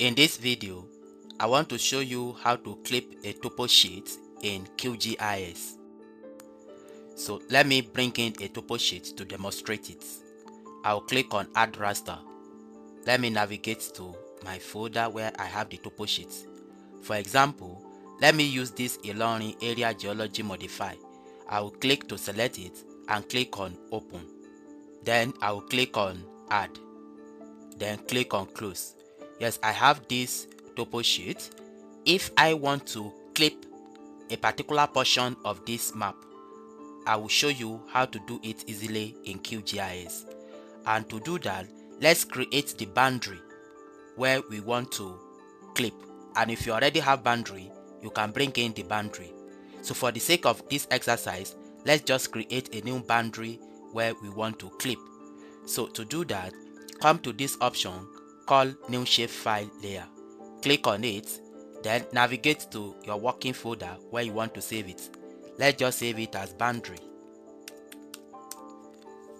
In this video, I want to show you how to clip a topo sheet in QGIS. So let me bring in a topo sheet to demonstrate it. I'll click on Add Raster. Let me navigate to my folder where I have the topo sheet. For example, let me use this Ilorin Area Geology Modify. I will click to select it and click on Open. Then I will click on Add. Then click on Close. Yes, I have this topo sheet. If I want to clip a particular portion of this map, I will show you how to do it easily in QGIS. And to do that, let's create the boundary where we want to clip. And if you already have boundary, you can bring in the boundary. So for the sake of this exercise, let's just create a new boundary where we want to clip. So to do that, come to this option called New Shapefile Layer. Click on it, then navigate to your working folder where you want to save it. Let's just save it as boundary.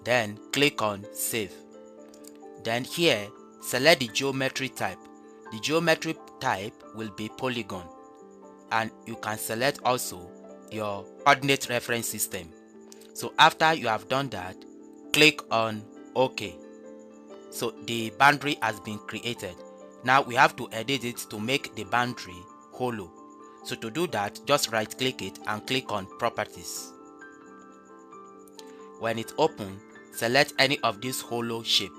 Then click on Save. Then here, select the geometry type. The geometry type will be polygon. And you can select also your coordinate reference system. So after you have done that, click on OK. So the boundary has been created. Now we have to edit it to make the boundary hollow. So to do that, just right click it and click on Properties. When it's open, select any of this hollow shape.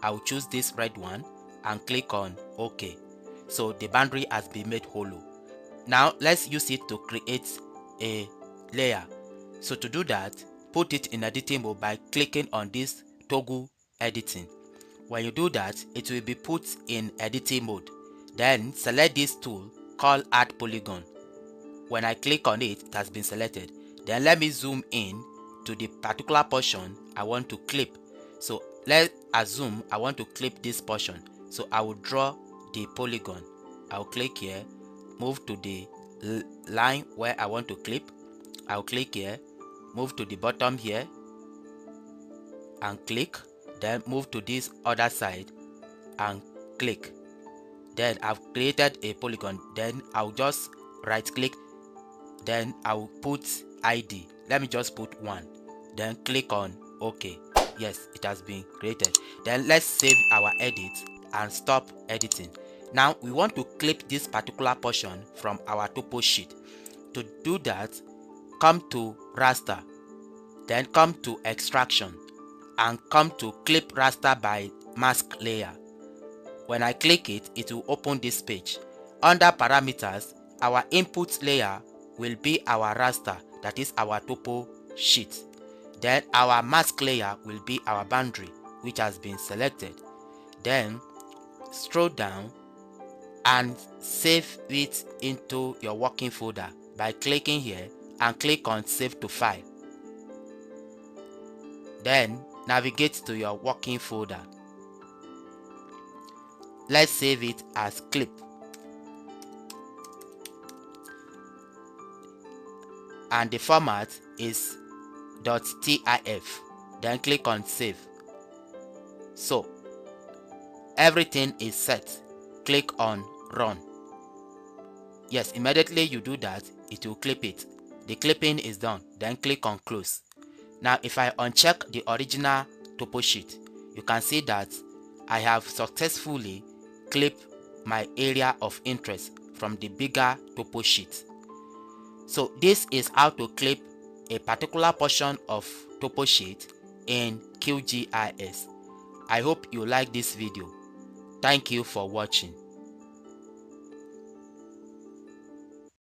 I will choose this red one and click on OK. So the boundary has been made hollow. Now let's use it to create a layer. So to do that, put it in editing mode by clicking on this toggle editing. When you do that, it will be put in editing mode. Then select this tool called Add Polygon. When I click on it, it has been selected. Then let me zoom in to the particular portion I want to clip. So let's assume I want to clip this portion. So I will draw the polygon. I'll click here, move to the line where I want to clip. I'll click here, move to the bottom here and click. Then move to this other side and click. Then I've created a polygon. Then I'll just right click. Then I'll put ID. Let me just put 1. Then click on OK. Yes, it has been created. Then let's save our edit and stop editing. Now we want to clip this particular portion from our topo sheet. To do that, come to Raster. Then come to Extraction. And come to Clip Raster by Mask Layer. When I click it, it will open this page. Under Parameters, our input layer will be our raster, that is our topo sheet. Then our mask layer will be our boundary, which has been selected. Then scroll down and save it into your working folder by clicking here and click on Save to File. Then navigate to your working folder. Let's save it as clip. And the format is .tif. Then click on Save. So everything is set. Click on Run. Yes, immediately you do that, it will clip it. The clipping is done. Then click on Close. Now if I uncheck the original topo sheet, you can see that I have successfully clipped my area of interest from the bigger topo sheet. So this is how to clip a particular portion of topo sheet in QGIS. I hope you like this video. Thank you for watching.